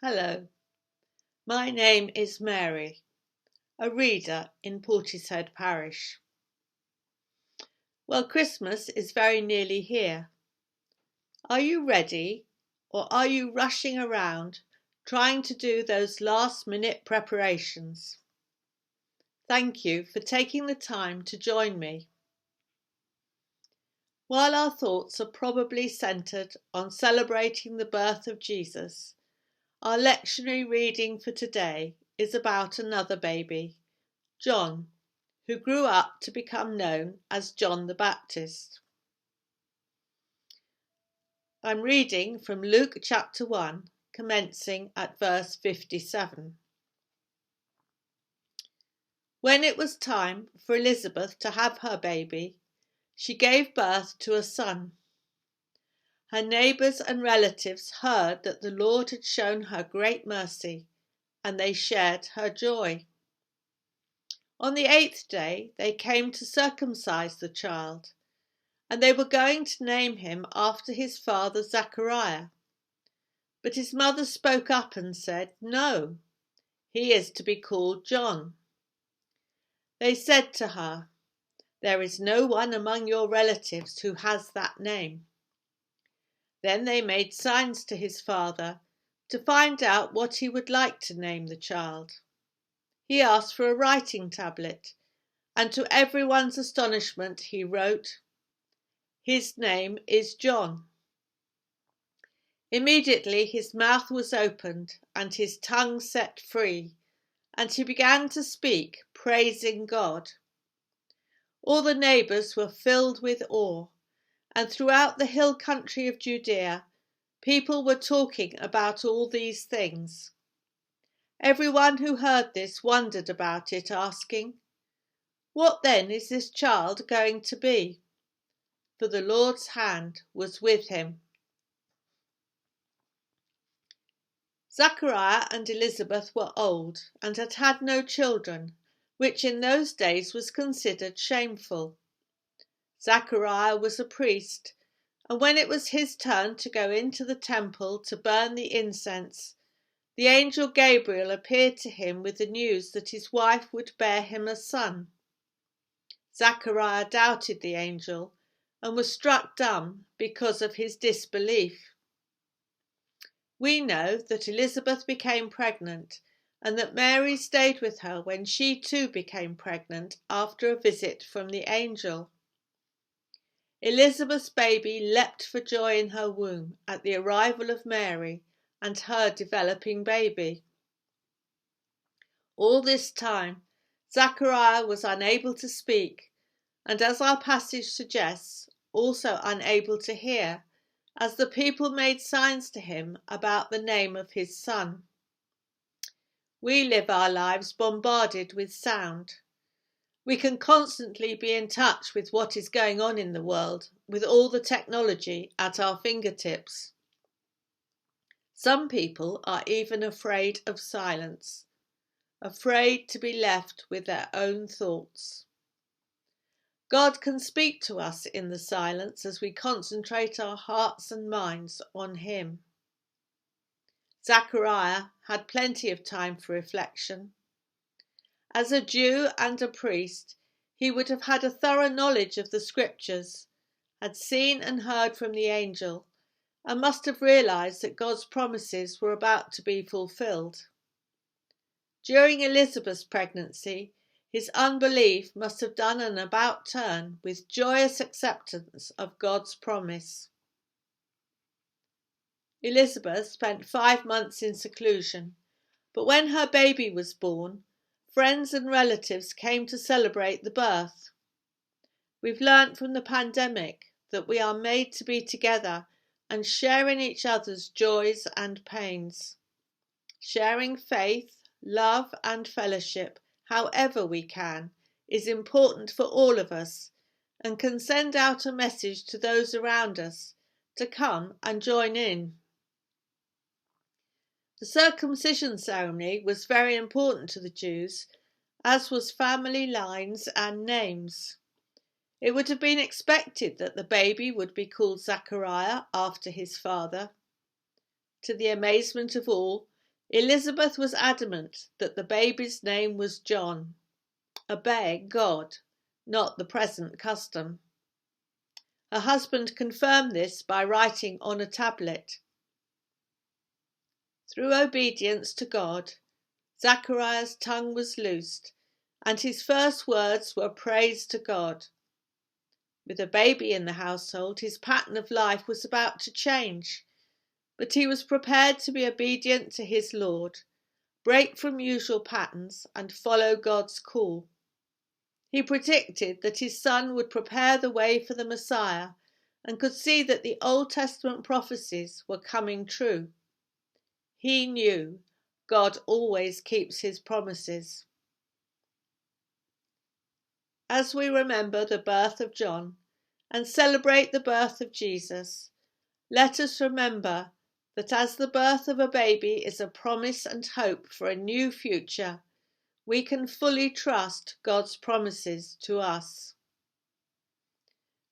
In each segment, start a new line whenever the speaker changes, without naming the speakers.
Hello, my name is Mary, a reader in Portishead Parish. Well, Christmas is very nearly here. Are you ready, or are you rushing around trying to do those last-minute preparations? Thank you for taking the time to join me. While our thoughts are probably centred on celebrating the birth of Jesus, our lectionary reading for today is about another baby, John, who grew up to become known as John the Baptist. I'm reading from Luke chapter 1, commencing at verse 57. When it was time for Elizabeth to have her baby, she gave birth to a son. Her neighbours and relatives heard that the Lord had shown her great mercy, and they shared her joy. On the 8th day they came to circumcise the child, and they were going to name him after his father Zachariah. But his mother spoke up and said, "No, he is to be called John." They said to her, "There is no one among your relatives who has that name." Then they made signs to his father to find out what he would like to name the child. He asked for a writing tablet, and to everyone's astonishment he wrote, "His name is John." Immediately his mouth was opened and his tongue set free, and he began to speak, praising God. All the neighbours were filled with awe, and throughout the hill country of Judea, people were talking about all these things. Everyone who heard this wondered about it, asking, "What then is this child going to be?" For the Lord's hand was with him. Zachariah and Elizabeth were old and had had no children, which in those days was considered shameful. Zachariah was a priest, and when it was his turn to go into the temple to burn the incense, the angel Gabriel appeared to him with the news that his wife would bear him a son. Zachariah doubted the angel and was struck dumb because of his disbelief. We know that Elizabeth became pregnant and that Mary stayed with her when she too became pregnant after a visit from the angel. Elizabeth's baby leapt for joy in her womb at the arrival of Mary and her developing baby. All this time, Zachariah was unable to speak, and as our passage suggests, also unable to hear, as the people made signs to him about the name of his son. We live our lives bombarded with sound. We can constantly be in touch with what is going on in the world, with all the technology at our fingertips. Some people are even afraid of silence, afraid to be left with their own thoughts. God can speak to us in the silence as we concentrate our hearts and minds on Him. Zachariah had plenty of time for reflection. As a Jew and a priest, he would have had a thorough knowledge of the scriptures, had seen and heard from the angel, and must have realised that God's promises were about to be fulfilled. During Elizabeth's pregnancy, his unbelief must have done an about turn with joyous acceptance of God's promise. Elizabeth spent 5 months in seclusion, but when her baby was born, friends and relatives came to celebrate the birth. We've learnt from the pandemic that we are made to be together and share in each other's joys and pains. Sharing faith, love and fellowship, however we can, is important for all of us and can send out a message to those around us to come and join in. The circumcision ceremony was very important to the Jews, as was family lines and names. It would have been expected that the baby would be called Zachariah after his father. To the amazement of all, Elizabeth was adamant that the baby's name was John, obeying God, not the present custom. Her husband confirmed this by writing on a tablet. Through obedience to God, Zachariah's tongue was loosed, and his first words were praise to God. With a baby in the household, his pattern of life was about to change, but he was prepared to be obedient to his Lord, break from usual patterns, and follow God's call. He predicted that his son would prepare the way for the Messiah and could see that the Old Testament prophecies were coming true. He knew God always keeps his promises. As we remember the birth of John and celebrate the birth of Jesus, let us remember that as the birth of a baby is a promise and hope for a new future, we can fully trust God's promises to us.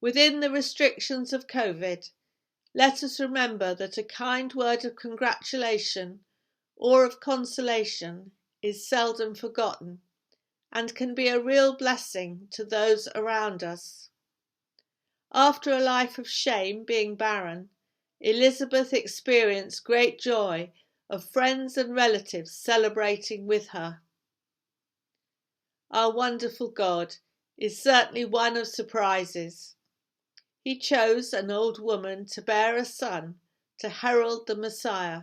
Within the restrictions of COVID, let us remember that a kind word of congratulation or of consolation is seldom forgotten and can be a real blessing to those around us. After a life of shame being barren, Elizabeth experienced great joy of friends and relatives celebrating with her. Our wonderful God is certainly one of surprises. He chose an old woman to bear a son to herald the Messiah.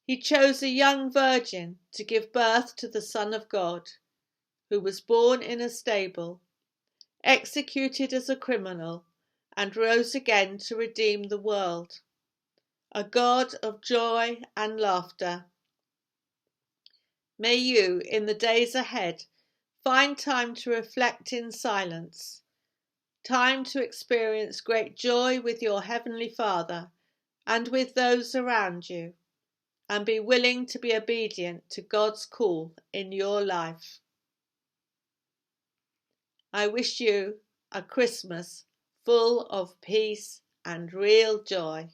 He chose a young virgin to give birth to the Son of God, who was born in a stable, executed as a criminal, and rose again to redeem the world. A God of joy and laughter. May you, in the days ahead, find time to reflect in silence, time to experience great joy with your Heavenly Father and with those around you, and be willing to be obedient to God's call in your life. I wish you a Christmas full of peace and real joy.